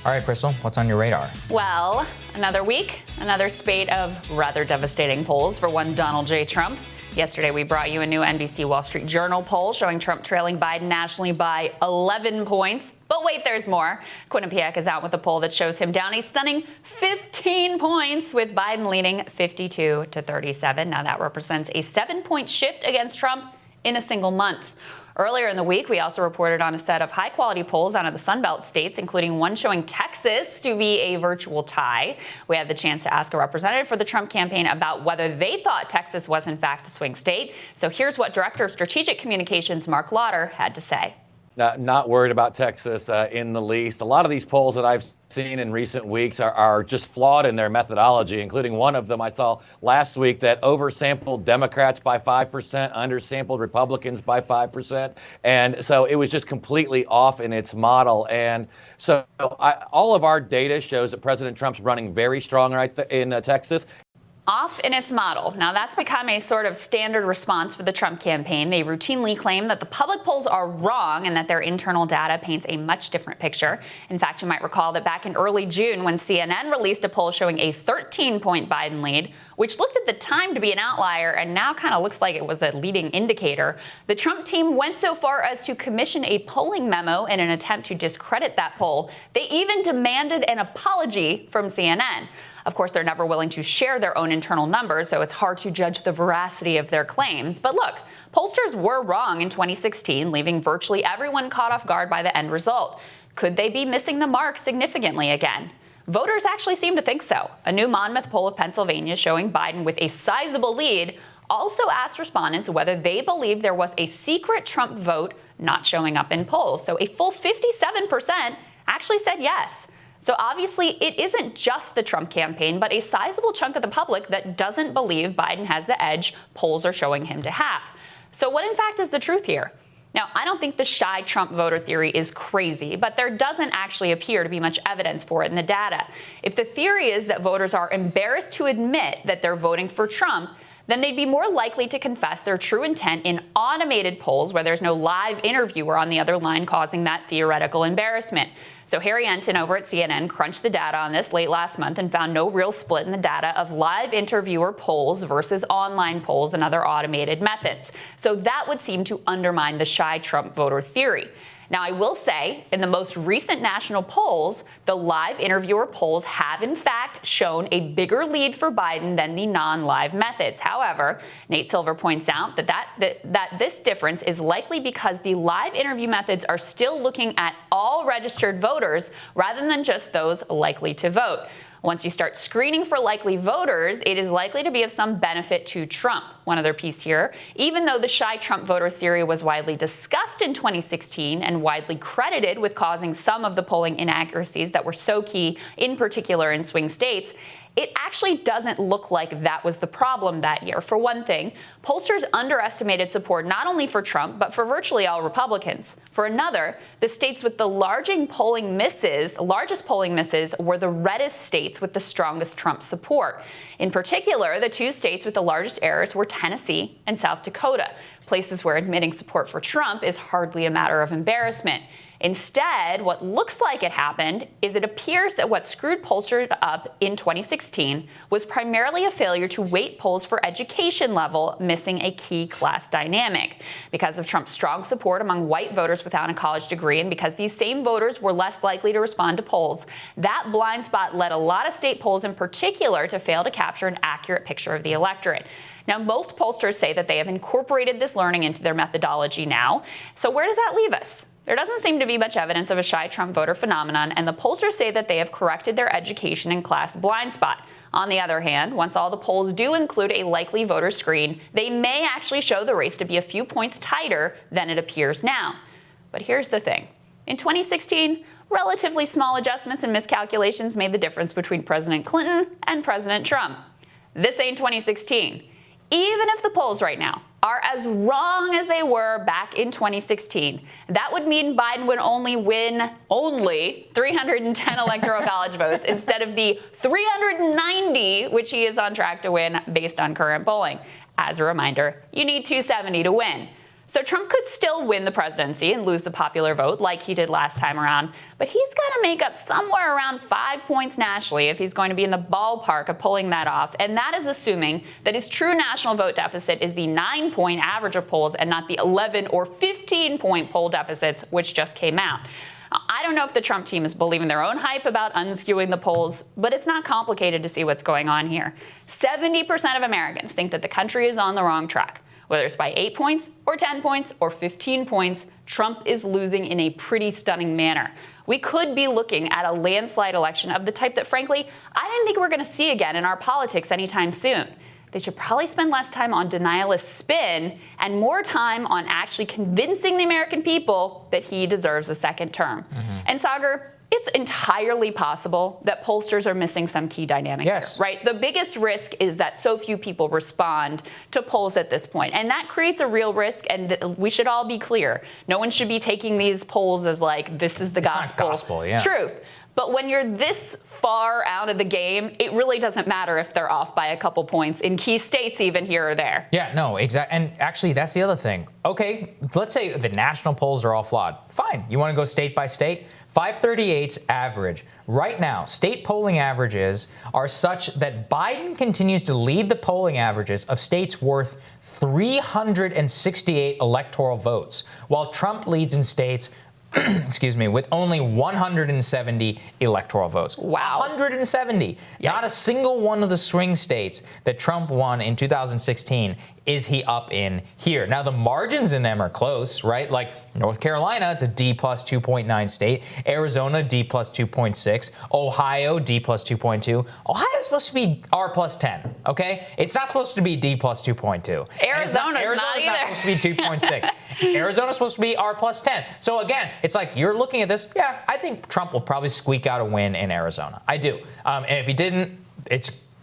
All right, Krystal, what's on your radar? Well, another week, another spate of rather devastating polls for one Donald J. Trump. Yesterday, we brought you a new NBC Wall Street Journal poll showing Trump trailing Biden nationally by 11 points. But wait, there's more. Quinnipiac is out with a poll that shows him down a stunning 15 points, with Biden leading 52 to 37. Now, that represents a 7-point shift against Trump in a single month. Earlier in the week, we also reported on a set of high-quality polls out of the Sunbelt states, including one showing Texas to be a virtual tie. We had the chance to ask a representative for the Trump campaign about whether they thought Texas was, in fact, a swing state. So here's what Director of Strategic Communications Mark Lauder had to say. Not worried about Texas in the least. A lot of these polls that I've seen in recent weeks are just flawed in their methodology, including one of them I saw last week that oversampled Democrats by 5%, undersampled Republicans by 5%. And so it was just completely off in its model. And so all of our data shows that President Trump's running very strong in Texas. Off in its model. Now, that's become a sort of standard response for the Trump campaign. They routinely claim that the public polls are wrong and that their internal data paints a much different picture. In fact, you might recall that back in early June, when CNN released a poll showing a 13-point Biden lead, which looked at the time to be an outlier and now kind of looks like it was a leading indicator, the Trump team went so far as to commission a polling memo in an attempt to discredit that poll. They even demanded an apology from CNN. Of course, they're never willing to share their own internal numbers, so it's hard to judge the veracity of their claims. But look, pollsters were wrong in 2016, leaving virtually everyone caught off guard by the end result. Could they be missing the mark significantly again? Voters actually seem to think so. A new Monmouth poll of Pennsylvania showing Biden with a sizable lead also asked respondents whether they believe there was a secret Trump vote not showing up in polls. So a full 57% actually said yes. So obviously, it isn't just the Trump campaign, but a sizable chunk of the public that doesn't believe Biden has the edge polls are showing him to have. So what, in fact, is the truth here? Now, I don't think the shy Trump voter theory is crazy, but there doesn't actually appear to be much evidence for it in the data. If the theory is that voters are embarrassed to admit that they're voting for Trump, then they'd be more likely to confess their true intent in automated polls where there's no live interviewer on the other line causing that theoretical embarrassment. So Harry Enton over at CNN crunched the data on this late last month and found no real split in the data of live interviewer polls versus online polls and other automated methods. So that would seem to undermine the shy Trump voter theory. Now, I will say, in the most recent national polls, the live interviewer polls have, in fact, shown a bigger lead for Biden than the non-live methods. However, Nate Silver points out that this difference is likely because the live interview methods are still looking at all registered voters rather than just those likely to vote. Once you start screening for likely voters, it is likely to be of some benefit to Trump. One other piece here, even though the shy Trump voter theory was widely discussed in 2016 and widely credited with causing some of the polling inaccuracies that were so key, in particular in swing states, it actually doesn't look like that was the problem that year. For one thing, pollsters underestimated support not only for Trump, but for virtually all Republicans. For another, the states with the largest polling misses were the reddest states with the strongest Trump support. In particular, the two states with the largest errors were Tennessee and South Dakota, places where admitting support for Trump is hardly a matter of embarrassment. Instead, what looks like it happened is it appears that what screwed pollsters up in 2016 was primarily a failure to weight polls for education level, missing a key class dynamic. Because of Trump's strong support among white voters without a college degree, and because these same voters were less likely to respond to polls, that blind spot led a lot of state polls in particular to fail to capture an accurate picture of the electorate. Now, most pollsters say that they have incorporated this learning into their methodology now. So where does that leave us? There doesn't seem to be much evidence of a shy Trump voter phenomenon, and the pollsters say that they have corrected their education and class blind spot. On the other hand, once all the polls do include a likely voter screen, they may actually show the race to be a few points tighter than it appears now. But here's the thing. In 2016, relatively small adjustments and miscalculations made the difference between President Clinton and President Trump. This ain't 2016. Even if the polls right now are as wrong as they were back in 2016, that would mean Biden would only win 310 electoral college votes instead of the 390, which he is on track to win based on current polling. As a reminder, you need 270 to win. So Trump could still win the presidency and lose the popular vote like he did last time around, but he's got to make up somewhere around 5 points nationally if he's going to be in the ballpark of pulling that off, and that is assuming that his true national vote deficit is the 9-point average of polls and not the 11 or 15-point poll deficits which just came out. I don't know if the Trump team is believing their own hype about unskewing the polls, but it's not complicated to see what's going on here. 70% of Americans think that the country is on the wrong track. Whether it's by 8 points or 10 points or 15 points, Trump is losing in a pretty stunning manner. We could be looking at a landslide election of the type that, frankly, I didn't think we're going to see again in our politics anytime soon. They should probably spend less time on denialist spin and more time on actually convincing the American people that he deserves a second term. And Sagar, it's entirely possible that pollsters are missing some key dynamic here, right? The biggest risk is that so few people respond to polls at this point, and that creates a real risk, and we should all be clear. No one should be taking these polls as like, this is the gospel truth. But when you're this far out of the game, it really doesn't matter if they're off by a couple points in key states even here or there. Yeah, no, exactly. And actually, that's the other thing. Okay, let's say the national polls are all flawed. Fine. You want to go state by state? 538's average. Right now, state polling averages are such that Biden continues to lead the polling averages of states worth 368 electoral votes, while Trump leads in states excuse me, with only 170 electoral votes. Wow. 170. Yikes. Not a single one of the swing states that Trump won in 2016 is he up in here. Now, the margins in them are close, right? Like North Carolina, it's a D plus 2.9 state. Arizona, D plus 2.6. Ohio, D plus 2.2. Ohio's supposed to be R plus 10, okay? It's not supposed to be D plus 2.2. Arizona's not supposed to be 2.6. Arizona's supposed to be R plus 10. So again, it's like you're looking at this. Yeah, I think Trump will probably squeak out a win in Arizona. I do. And if he didn't,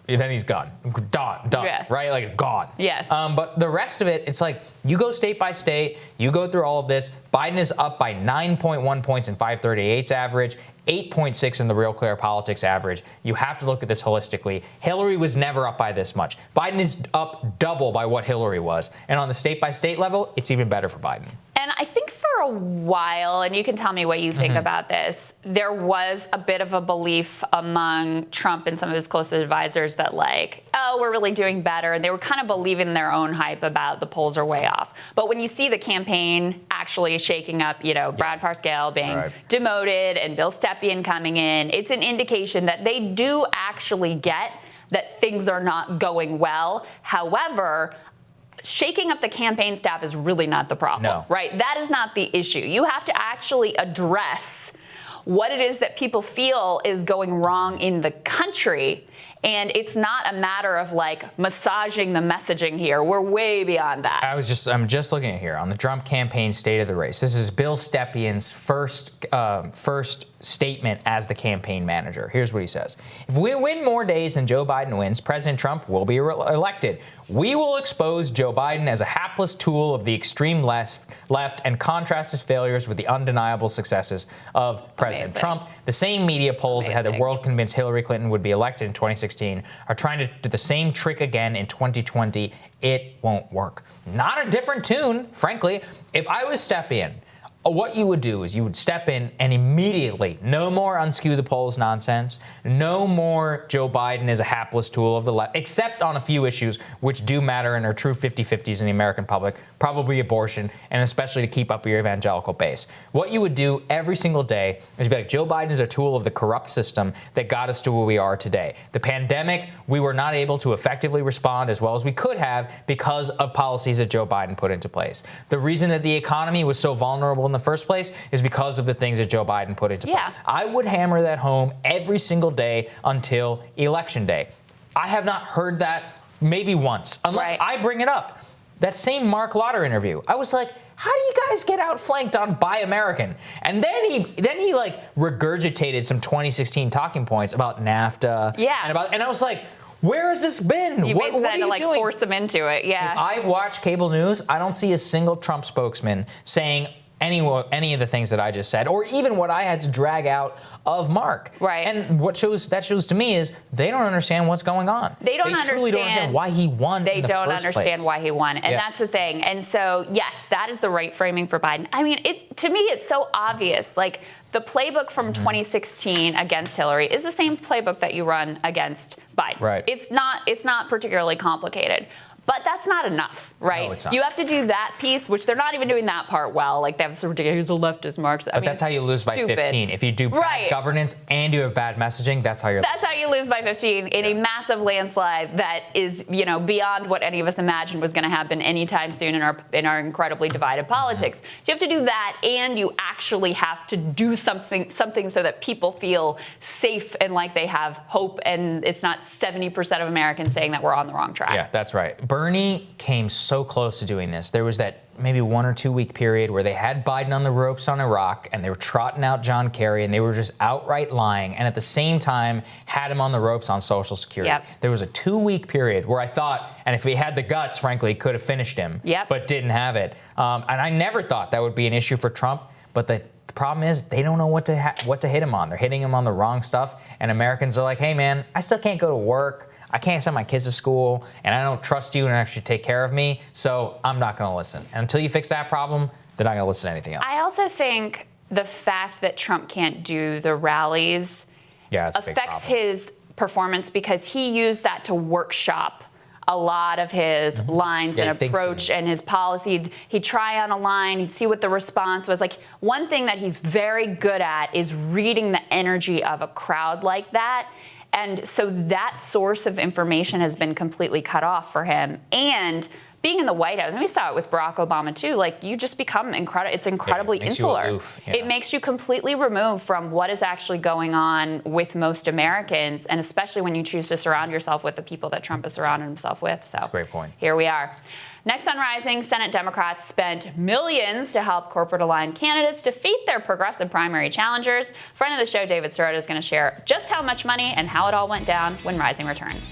then he's gone. Done. Yeah. Right? Like, gone. Yes. But the rest of it, it's like you go state by state, you go through all of this. Biden is up by 9.1 points in 538's average, 8.6 in the Real Clear Politics average. You have to look at this holistically. Hillary was never up by this much. Biden is up double by what Hillary was. And on the state by state level, it's even better for Biden. And I think for a while, and you can tell me what you think about this, there was a bit of a belief among Trump and some of his closest advisors that like, oh, we're really doing better. And they were kind of believing their own hype about the polls are way off. But when you see the campaign actually shaking up, Brad Parscale being demoted and Bill Stepien coming in, it's an indication that they do actually get that things are not going well. However, shaking up the campaign staff is really not the problem, right? That is not the issue. You have to actually address what it is that people feel is going wrong in the country. And it's not a matter of like massaging the messaging here. We're way beyond that. I'm just looking at here on the Trump campaign state of the race. This is Bill Stepien's first statement as the campaign manager. Here's what he says. If we win more days than Joe Biden wins, President Trump will be elected. We will expose Joe Biden as a hapless tool of the extreme left and contrast his failures with the undeniable successes of President Trump. The same media polls that had the world convinced Hillary Clinton would be elected in 2016 are trying to do the same trick again in 2020. It won't work. Not a different tune, frankly. If I was Stepien, what you would do is you would step in and immediately, no more unskew the polls nonsense, no more Joe Biden is a hapless tool of the left, except on a few issues which do matter and are true 50-50s in the American public, probably abortion, and especially to keep up your evangelical base. What you would do every single day is be like, Joe Biden is a tool of the corrupt system that got us to where we are today. The pandemic, we were not able to effectively respond as well as we could have because of policies that Joe Biden put into place. The reason that the economy was so vulnerable in the first place is because of the things that Joe Biden put into place. I would hammer that home every single day until Election Day. I have not heard that maybe once, unless I bring it up. That same Mark Lauder interview, I was like, how do you guys get outflanked on Buy American? And then he like regurgitated some 2016 talking points about NAFTA. And I was like, where has this been? You basically had to like force them into it. If I watch cable news, I don't see a single Trump spokesman saying any of the things that I just said, or even what I had to drag out of Mark. Right. And what shows to me is they don't understand what's going on. They truly don't understand why he won. They in the don't first understand place. why he won, and that's the thing. And so, yes, that is the right framing for Biden. I mean, to me, it's so obvious. Like, the playbook from 2016 against Hillary is the same playbook that you run against Biden. Right. It's not particularly complicated. But that's not enough, right? No, it's not. You have to do that piece, which they're not even doing that part well. Like, they have this ridiculous, he's a leftist Marxist. But that's how you lose by 15. If you do bad governance and you have bad messaging, that's how you're. That's how you lose by 15 in a massive landslide that is, beyond what any of us imagined was going to happen anytime soon in our incredibly divided politics. So you have to do that, and you actually have to do something so that people feel safe and like they have hope, and it's not 70% of Americans saying that we're on the wrong track. Yeah, that's right. Bernie came so close to doing this. There was that maybe 1 or 2 week period where they had Biden on the ropes on Iraq, and they were trotting out John Kerry, and they were just outright lying, and at the same time had him on the ropes on Social Security. Yep. There was a 2 week period where I thought, and if he had the guts, frankly, he could have finished him, but didn't have it. And I never thought that would be an issue for Trump, but the problem is they don't know what to hit him on. They're hitting him on the wrong stuff, and Americans are like, hey, man, I still can't go to work. I can't send my kids to school, and I don't trust you and actually take care of me, so I'm not going to listen. And until you fix that problem, they're not going to listen to anything else. I also think the fact that Trump can't do the rallies affects his performance, because he used that to workshop a lot of his lines and approach and his policy. He'd try on a line, he'd see what the response was. Like, one thing that he's very good at is reading the energy of a crowd like that. And so that source of information has been completely cut off for him. And being in the White House, and we saw it with Barack Obama too, like, you just become it's incredibly insular. It makes you completely removed from what is actually going on with most Americans, and especially when you choose to surround yourself with the people that Trump has surrounded himself with. So that's a great point. Here we are. Next on Rising, Senate Democrats spent millions to help corporate-aligned candidates defeat their progressive primary challengers. Friend of the show, David Sirota, is going to share just how much money and how it all went down when Rising returns.